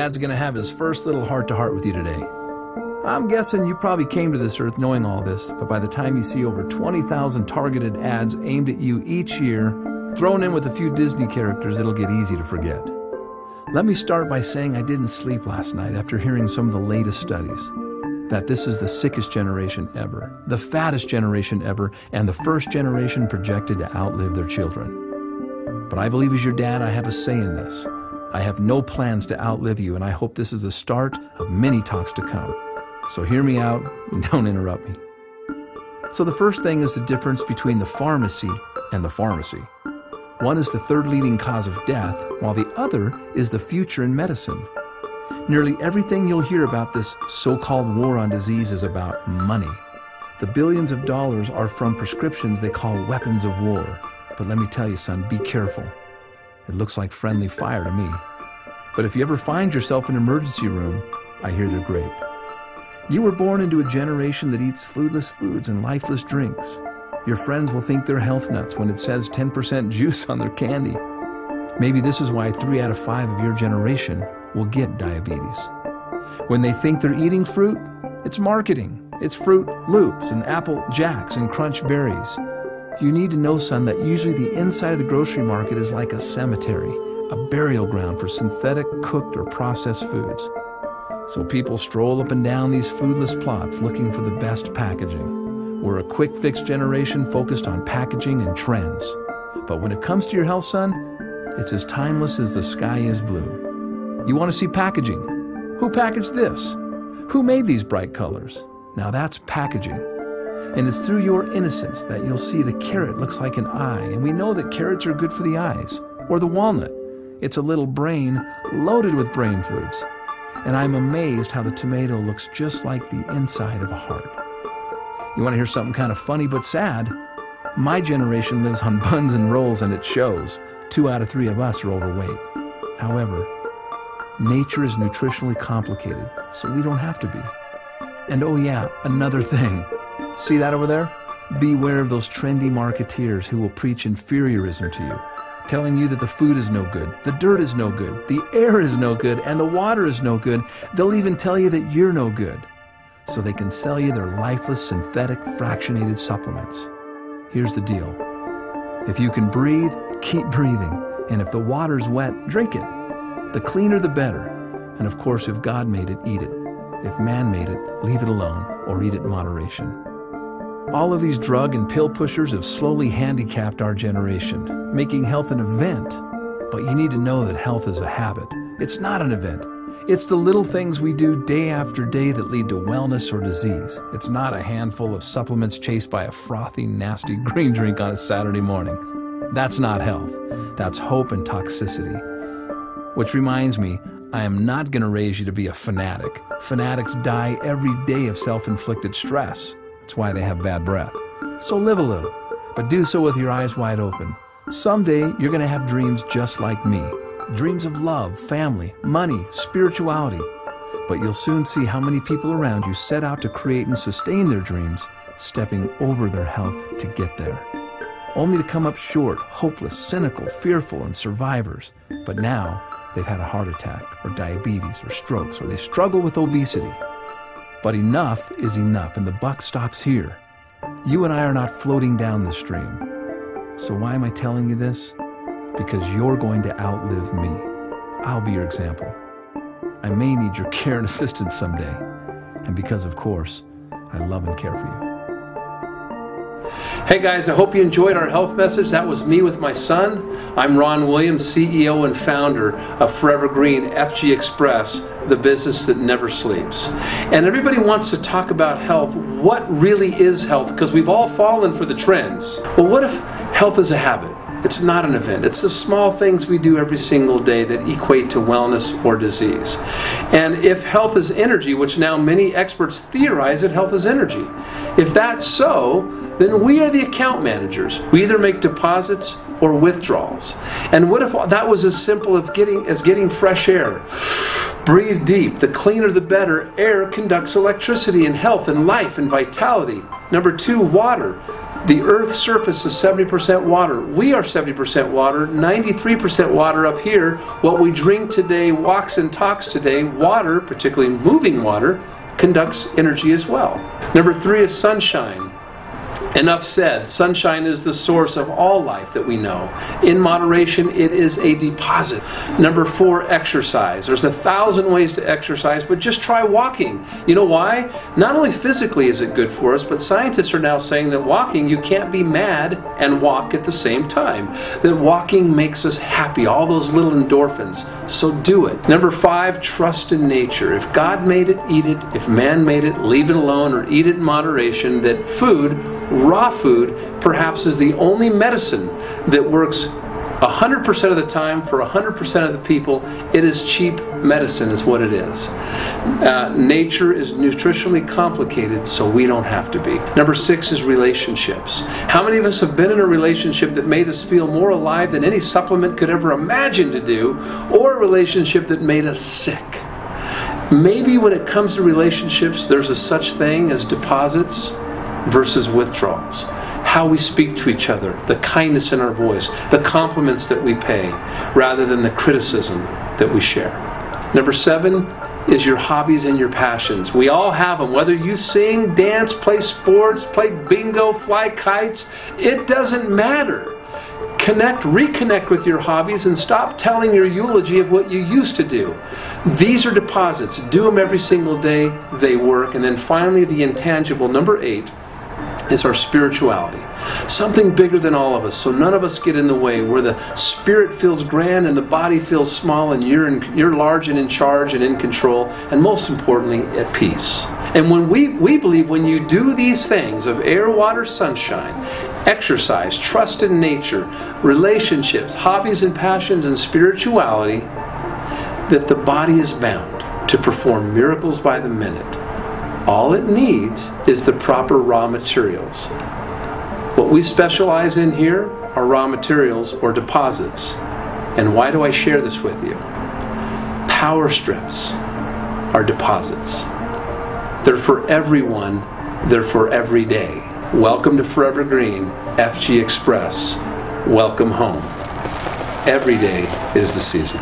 Dad's going to have his first little heart-to-heart with you today. I'm guessing you probably came to this earth knowing all this, but by the time you see over 20,000 targeted ads aimed at you each year, thrown in with a few Disney characters, it'll get easy to forget. Let me start by saying I didn't sleep last night after hearing some of the latest studies. That this is the sickest generation ever, the fattest generation ever, and the first generation projected to outlive their children. But I believe as your dad, I have a say in this. I have no plans to outlive you, and I hope this is the start of many talks to come. So hear me out and don't interrupt me. So the first thing is the difference between the pharmacy and the pharmacy. One is the third leading cause of death, while the other is the future in medicine. Nearly everything you'll hear about this so-called war on disease is about money. The billions of dollars are from prescriptions they call weapons of war. But let me tell you, son, be careful. It looks like friendly fire to me. But if you ever find yourself in an emergency room, I hear they're great. You were born into a generation that eats foodless foods and lifeless drinks. Your friends will think they're health nuts when it says 10% juice on their candy. Maybe this is why 3 out of 5 of your generation will get diabetes. When they think they're eating fruit, it's marketing. It's Fruit Loops and Apple Jacks and Crunch Berries. You need to know, son, that usually the inside of the grocery market is like a cemetery, a burial ground for synthetic, cooked, or processed foods. So people stroll up and down these foodless plots looking for the best packaging. We're a quick-fix generation focused on packaging and trends. But when it comes to your health, son, it's as timeless as the sky is blue. You want to see packaging? Who packaged this? Who made these bright colors? Now that's packaging. And it's through your innocence that you'll see the carrot looks like an eye, and we know that carrots are good for the eyes. Or the walnut. It's a little brain loaded with brain foods. And I'm amazed how the tomato looks just like the inside of a heart. You want to hear something kind of funny but sad? My generation lives on buns and rolls, and it shows. 2 out of 3 of us are overweight. However, nature is nutritionally complicated, so we don't have to be. And oh yeah, another thing. See that over there? Beware of those trendy marketeers who will preach inferiorism to you, telling you that the food is no good, the dirt is no good, the air is no good, and the water is no good. They'll even tell you that you're no good, so they can sell you their lifeless, synthetic, fractionated supplements. Here's the deal. If you can breathe, keep breathing. And if the water's wet, drink it. The cleaner, the better. And of course, if God made it, eat it. If man made it, leave it alone or eat it in moderation. All of these drug and pill pushers have slowly handicapped our generation, making health an event. But you need to know that health is a habit. It's not an event. It's the little things we do day after day that lead to wellness or disease. It's not a handful of supplements chased by a frothy, nasty green drink on a Saturday morning. That's not health. That's hope and toxicity. Which reminds me, I am not going to raise you to be a fanatic. Fanatics die every day of self-inflicted stress. That's why they have bad breath. So live a little, but do so with your eyes wide open. Someday, you're going to have dreams just like me. Dreams of love, family, money, spirituality. But you'll soon see how many people around you set out to create and sustain their dreams, stepping over their health to get there. Only to come up short, hopeless, cynical, fearful, and survivors. But now, they've had a heart attack, or diabetes, or strokes, or they struggle with obesity. But enough is enough, and the buck stops here. You and I are not floating down the stream. So why am I telling you this? Because you're going to outlive me. I'll be your example. I may need your care and assistance someday. And because, of course, I love and care for you. Hey guys, I hope you enjoyed our health message. That was me with my son. I'm Ron Williams, CEO and founder of Forever Green FGXPRESS, the business that never sleeps. And everybody wants to talk about health. What really is health? Because we've all fallen for the trends. Well, what if health is a habit? It's not an event. It's the small things we do every single day that equate to wellness or disease. And if health is energy, which now many experts theorize that health is energy, if that's so, then we are the account managers. We either make deposits or withdrawals. And what if that was as simple as getting fresh air? Breathe deep. The cleaner the better. Air conducts electricity and health and life and vitality. Number 2, water. The Earth's surface is 70% water. We are 70% water, 93% water up here. What we drink today, walks and talks today, water, particularly moving water, conducts energy as well. Number 3 is sunshine. Enough said. Sunshine is the source of all life that we know. In moderation, it is a deposit. Number 4, exercise. There's 1,000 ways to exercise, but just try walking. You know why? Not only physically is it good for us, but scientists are now saying that walking, you can't be mad and walk at the same time. That walking makes us happy, all those little endorphins. So do it. Number 5, trust in nature. If God made it, eat it. If man made it, leave it alone or eat it in moderation. That food, raw food, perhaps is the only medicine that works 100% of the time for 100% of the people. It is cheap medicine is what it is. Nature is nutritionally complicated, so we don't have to be. Number 6 is relationships. How many of us have been in a relationship that made us feel more alive than any supplement could ever imagine to do, or a relationship that made us sick? Maybe when it comes to relationships, there's a such thing as deposits versus withdrawals. How we speak to each other, the kindness in our voice, the compliments that we pay, rather than the criticism that we share. Number 7 is your hobbies and your passions. We all have them. Whether you sing, dance, play sports, play bingo, fly kites, it doesn't matter. Reconnect with your hobbies and stop telling your eulogy of what you used to do. These are deposits. Do them every single day. They work. And then finally, the intangible, number 8, is our spirituality. Something bigger than all of us, so none of us get in the way, where the spirit feels grand and the body feels small, and you're large and in charge and in control, and most importantly, at peace. And when we believe when you do these things of air, water, sunshine, exercise, trust in nature, relationships, hobbies and passions, and spirituality, that the body is bound to perform miracles by the minute. All it needs is the proper raw materials. What we specialize in here are raw materials or deposits. And why do I share this with you? Power strips are deposits. They're for everyone. They're for every day. Welcome to Forever Green, FG Express. Welcome home. Every day is the season.